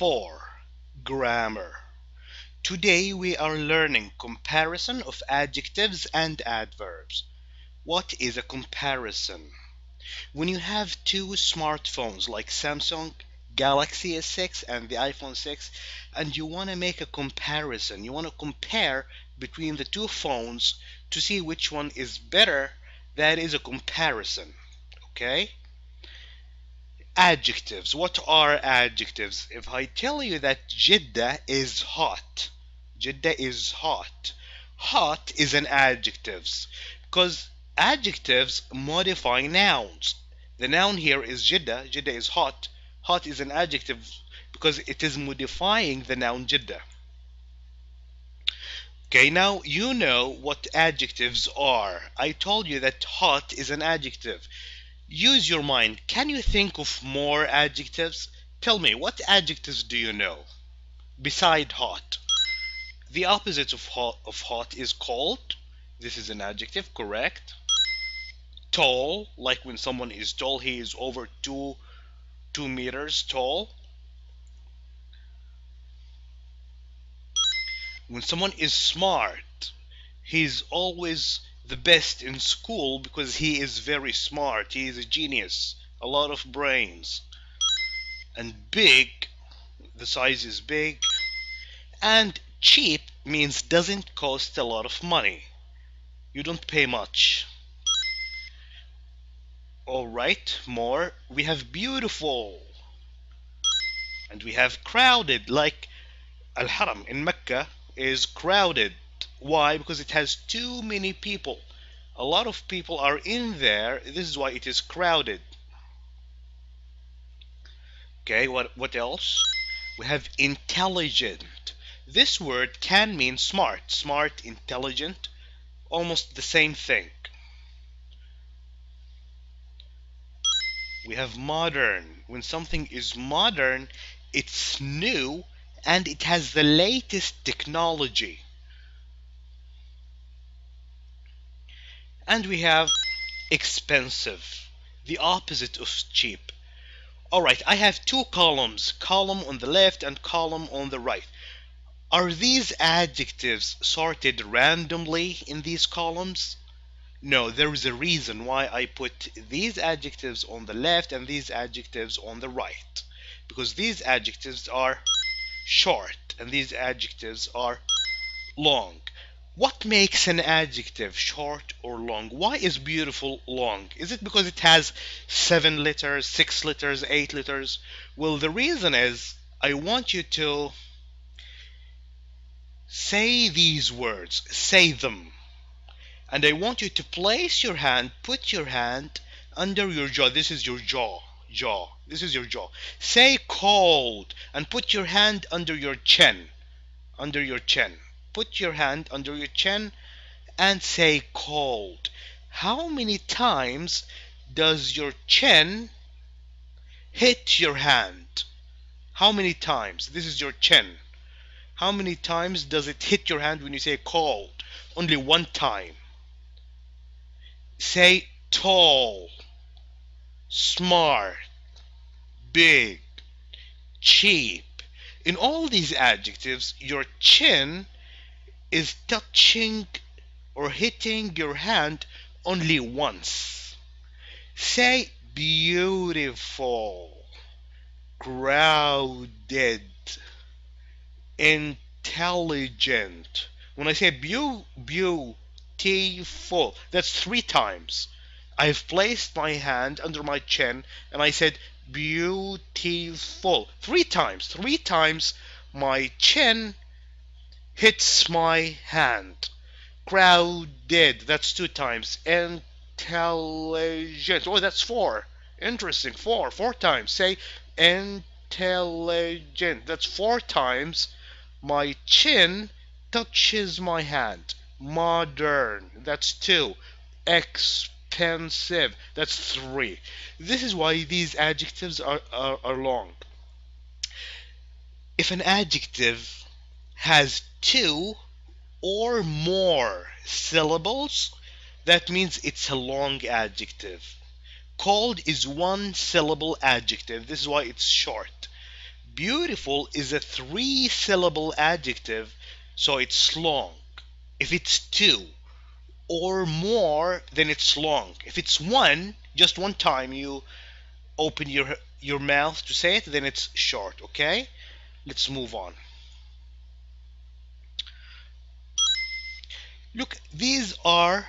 4. Grammar. Today we are learning comparison of adjectives and adverbs. What is a comparison? When you have two smartphones like Samsung Galaxy S6 and the iPhone 6 and you want to make a comparison, you want to compare between the two phones to see which one is better, that is a comparison. Okay? Adjectives. What are adjectives? If I tell you that Jeddah is hot, Jeddah is hot. Hot is an adjective because adjectives modify nouns. The noun here is Jeddah. Jeddah is hot. Hot is an adjective because it is modifying the noun Jeddah. Okay, now you know what adjectives are. I told you that hot is an adjective. Use your mind. Can you think of more adjectives? Tell me, what adjectives do you know beside hot? The opposite of hot is cold. This is an adjective, correct? Tall, like when someone is tall, he is over 2 meters tall. When someone is smart, he's always the best in school because he is very smart. He is a genius, a lot of brains. And big, the size is big. And cheap means doesn't cost a lot of money. You don't pay much. Alright, more. We have beautiful. And we have crowded, like Al-Haram in Mecca is crowded. Why? Because it has too many people. A lot of people are in there. This is why it is crowded. Okay, what else? We have intelligent. This word can mean smart. Smart, intelligent, almost the same thing. We have modern. When something is modern, it's new and it has the latest technology. And we have expensive, the opposite of cheap. Alright, I have two columns, column on the left and column on the right. Are these adjectives sorted randomly in these columns? No, there is a reason why I put these adjectives on the left and these adjectives on the right. Because these adjectives are short and these adjectives are long. What makes an adjective short or long? Why is beautiful long? Is it because it has 7 letters, 6 letters, 8 letters? Well, the reason is I want you to say these words, say them. And I want you to place your hand, put your hand under your jaw. This is your jaw. This is your jaw. Say cold and put your hand under your chin. Under your chin. Put your hand under your chin and say cold. How many times does your chin hit your hand? How many times? This is your chin. How many times does it hit your hand when you say cold? Only one time. Say tall, smart, big, cheap. In all these adjectives, your chin is touching or hitting your hand only once. Say beautiful, crowded, intelligent. When I say beautiful, that's 3 times. I've placed my hand under my chin and I said beautiful 3 times. 3 times my chin hits my hand. Crowded, that's 2 times. Intelligent, oh, that's 4. Interesting, 4 times. Say intelligent, that's 4 times my chin touches my hand. Modern, that's 2. Expensive, that's 3. This is why these adjectives are long. If an adjective has 2 or more syllables, that means it's a long adjective. Cold is 1 syllable adjective. This is why it's short. Beautiful is a 3-syllable adjective, so it's long. If it's 2 or more, then it's long. If it's 1, just one time you open your mouth to say it, then it's short. Okay, let's move on. Look, these are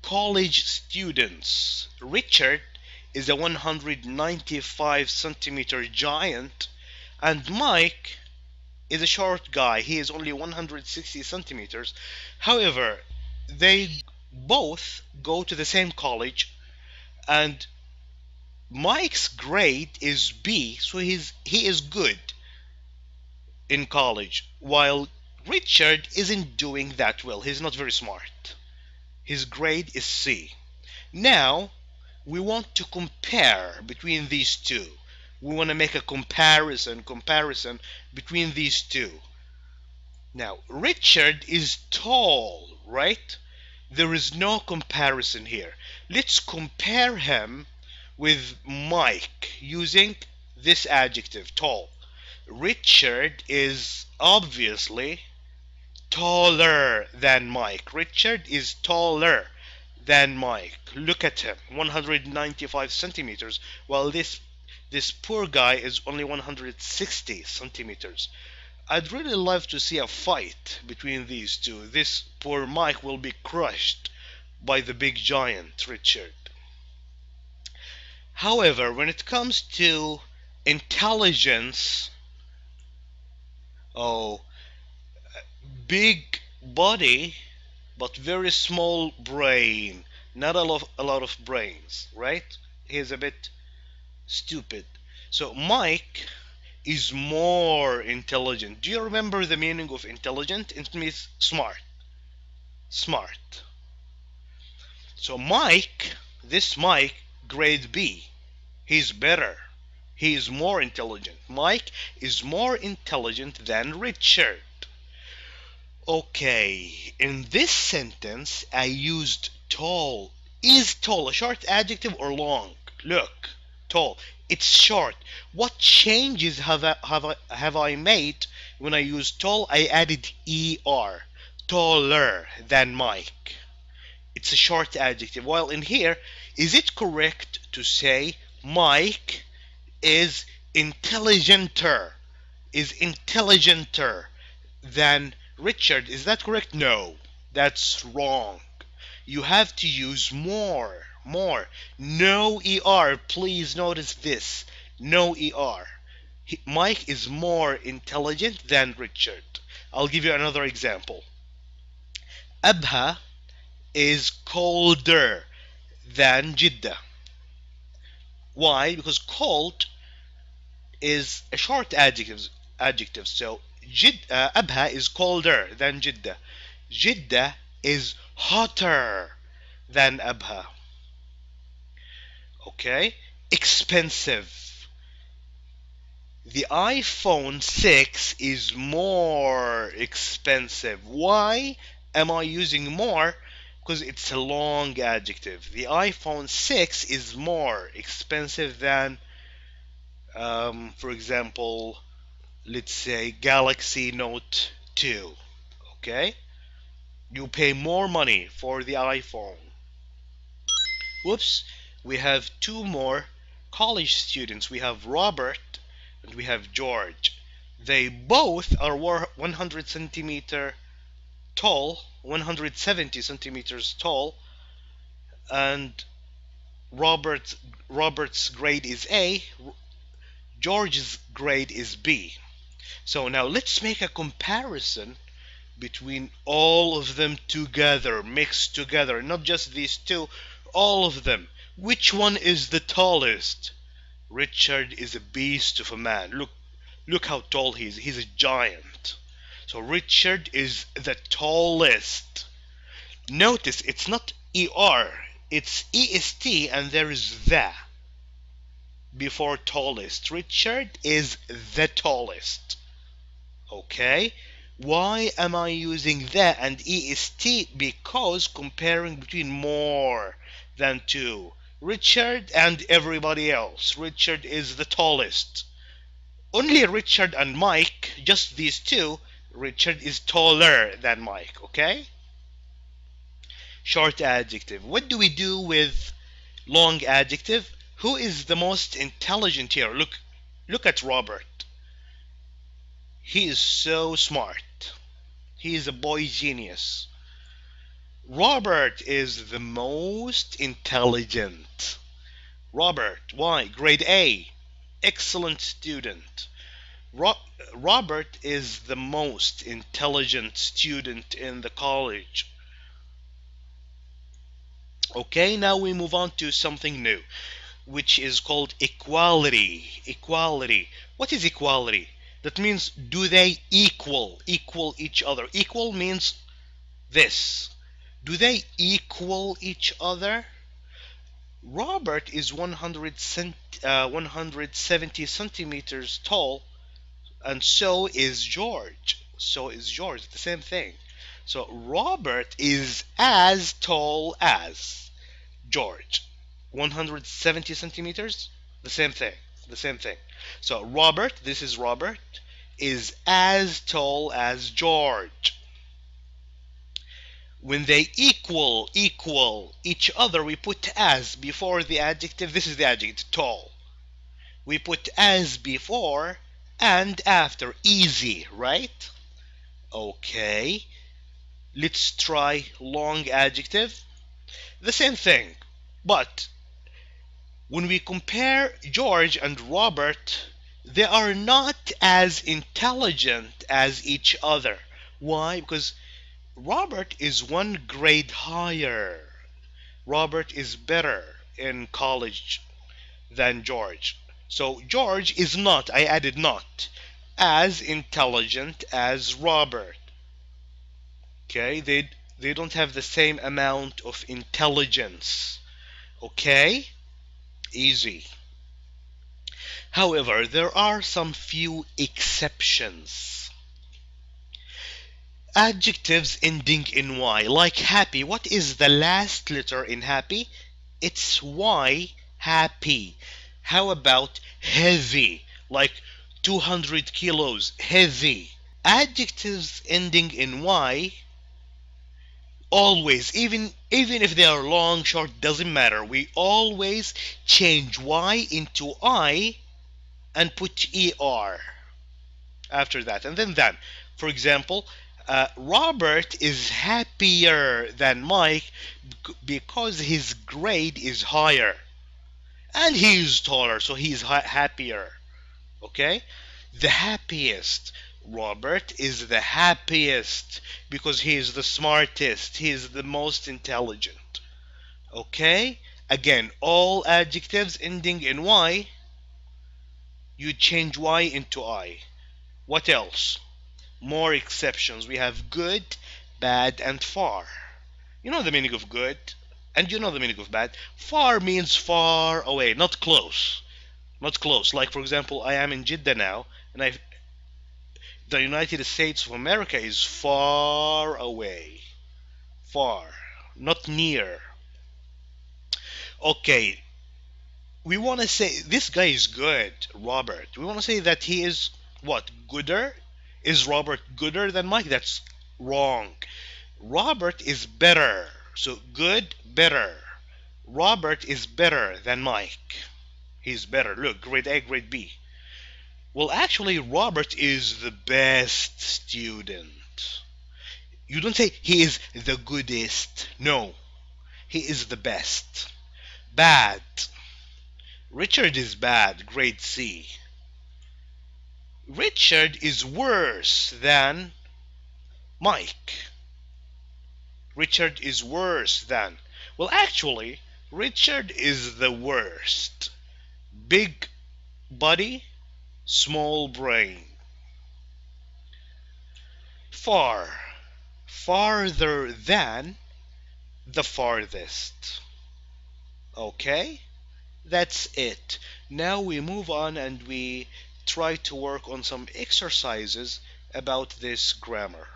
college students. Richard is a 195 centimeter giant, and Mike is a short guy. He is only 160 centimeters. However, they both go to the same college, and Mike's grade is B, so he is good in college, while Richard isn't doing that well. He's not very smart. His grade is C. Now we want to compare between these two. We want to make a comparison between these two. Now Richard is tall, right? There is no comparison here. Let's compare him with Mike using this adjective, tall. Richard is obviously taller than Mike. Richard is taller than Mike. Look at him, 195 centimeters, while this poor guy is only 160 centimeters. I'd really love to see a fight between these two. This poor Mike will be crushed by the big giant Richard. However, when it comes to intelligence, big body but very small brain, not a lot of brains, right? He's a bit stupid. So Mike is more intelligent. Do you remember the meaning of intelligent? It means smart. So this Mike, grade B, he's better. He is more intelligent. Mike is more intelligent than Richard. Okay, in this sentence I used tall. Is tall a short adjective or long? Look, tall. It's short. What changes have I made when I used tall? I added er. Taller than Mike. It's a short adjective. While in here, is it correct to say Mike is intelligenter than Richard? Is that correct? No, that's wrong. You have to use more. No er. Please notice this. No er. Mike is more intelligent than Richard. I'll give you another example. Abha is colder than Jeddah. Why? Because cold is a short adjective. So Abha is colder than Jeddah. Jeddah is hotter than Abha. Okay? Expensive. The iPhone 6 is more expensive. Why am I using more? Because it's a long adjective. The iPhone 6 is more expensive than, for example, let's say Galaxy Note 2. Okay? You pay more money for the iPhone. Whoops, we have two more college students. We have Robert and we have George. They both are 100 centimeter tall, 170 centimeters tall, and Robert's grade is A, George's grade is B. So now let's make a comparison between all of them together, mixed together, not just these two, all of them. Which one is the tallest? Richard is a beast of a man. Look how tall he is. He's a giant. So Richard is the tallest. Notice it's not ER, it's EST and there is the before tallest. Richard is the tallest. Okay? Why am I using the and EST? Because comparing between more than two. Richard and everybody else. Richard is the tallest. Only Richard and Mike, just these two, Richard is taller than Mike, okay? Short adjective. What do we do with long adjective? Who is the most intelligent here? Look at Robert. He is so smart. He is a boy genius. Robert is the most intelligent. Robert, why? Grade A, excellent student. Robert is the most intelligent student in the college. Okay, now we move on to something new, which is called equality. Equality. What is equality? That means, do they equal each other? Equal means this. Do they equal each other? Robert is 170 centimeters tall, and so is George. So is George, the same thing. So Robert is as tall as George. 170 centimeters, the same thing. The same thing. So Robert, this is Robert, is as tall as George. When they equal each other, we put as before the adjective. This is the adjective, tall. We put as before and after. Easy, right? Okay. Let's try long adjective. The same thing, but when we compare George and Robert, they are not as intelligent as each other. Why? Because Robert is one grade higher. Robert is better in college than George. So George is not, I added not, as intelligent as Robert. Okay, they don't have the same amount of intelligence. Okay, easy. However, there are some few exceptions. Adjectives ending in Y, like happy. What is the last letter in happy? It's Y, happy. How about heavy, like 200 kilos, heavy? Adjectives ending in Y, always, even if they are long, short, doesn't matter. We always change Y into I and put ER after that, and then that. For example, Robert is happier than Mike because his grade is higher and he is taller, so he's happier. Okay, the happiest. Robert is the happiest because he is the smartest, he is the most intelligent. Okay, again, all adjectives ending in Y, you change Y into I. What else? More exceptions. We have good, bad, and far. You know the meaning of good, and you know the meaning of bad. Far means far away, not close. Not close. Like, for example, I am in Jeddah now, and the United States of America is far away. Far, not near. Okay, we want to say this guy is good, Robert. We want to say that he is what? Gooder? Is Robert gooder than Mike? That's wrong. Robert is better. So good, better. Robert is better than Mike. He's better. Look, grade A, grade B. Well, actually, Robert is the best student. You don't say he is the goodest. No, he is the best. Bad. Richard is bad, grade C. Richard is worse than Mike. Richard is worse than. Well, actually, Richard is the worst. Big body, small brain. Far. Farther than, the farthest. Okay? That's it. Now we move on and we try to work on some exercises about this grammar.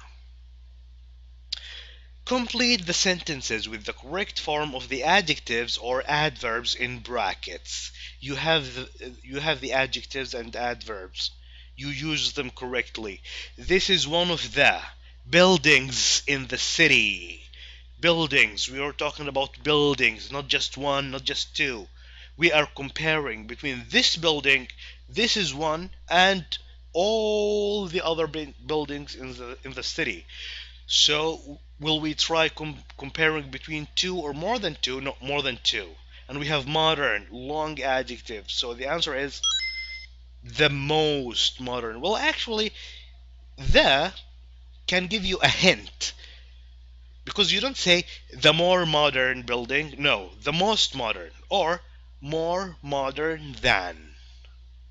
Complete the sentences with the correct form of the adjectives or adverbs in brackets. You have the adjectives and adverbs. you use them correctly. This is one of the buildings in the city. Buildings, we are talking about buildings, not just one, not just two. We are comparing between this building, this is one, and all the other buildings in the city. So will we try comparing between two or more than two? No, more than two. And we have modern, long adjectives. So the answer is the most modern. Well, actually, the can give you a hint, because you don't say the more modern building. No, the most modern, or more modern than.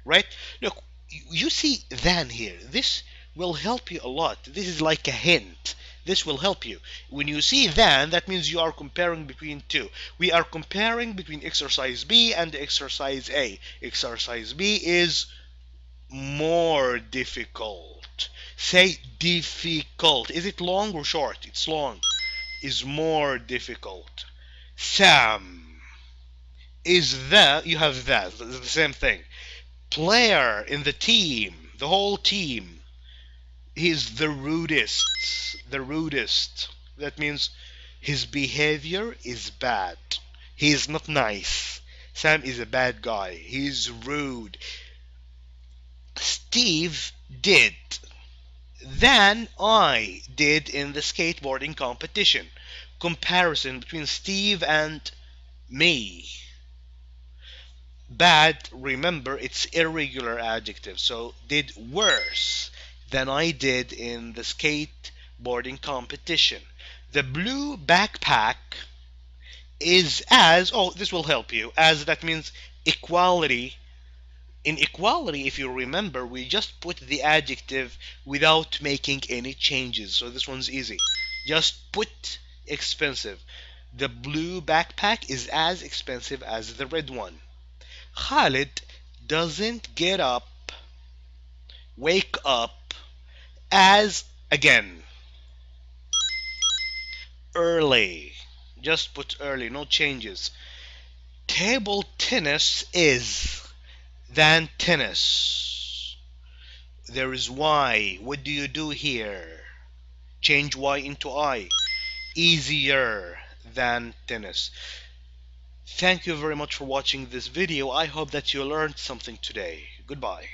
Right? Look, you see than here. This will help you a lot. This is like a hint. This will help you. When you see than, that means you are comparing between two. We are comparing between exercise B and exercise A. Exercise B is more difficult. Say difficult. Is it long or short? It's long. Is more difficult. Sam is the, you have that, the same thing. Player in the team, the whole team, he's the rudest. The rudest. That means his behavior is bad. He is not nice. Sam is a bad guy. He's rude. Steve did than I did in the skateboarding competition. Comparison between Steve and me. Bad, remember, it's irregular adjective, so did worse than I did in the skateboarding competition. The blue backpack is as, oh, this will help you, as that means equality. In equality, if you remember, we just put the adjective without making any changes, so this one's easy. Just put expensive. The blue backpack is as expensive as the red one. Khalid doesn't wake up as, again, early. Just put early, no changes. Table tennis is than tennis. There is Y. What do you do here? Change Y into I. Easier than tennis. Thank you very much for watching this video. I hope that you learned something today. Goodbye.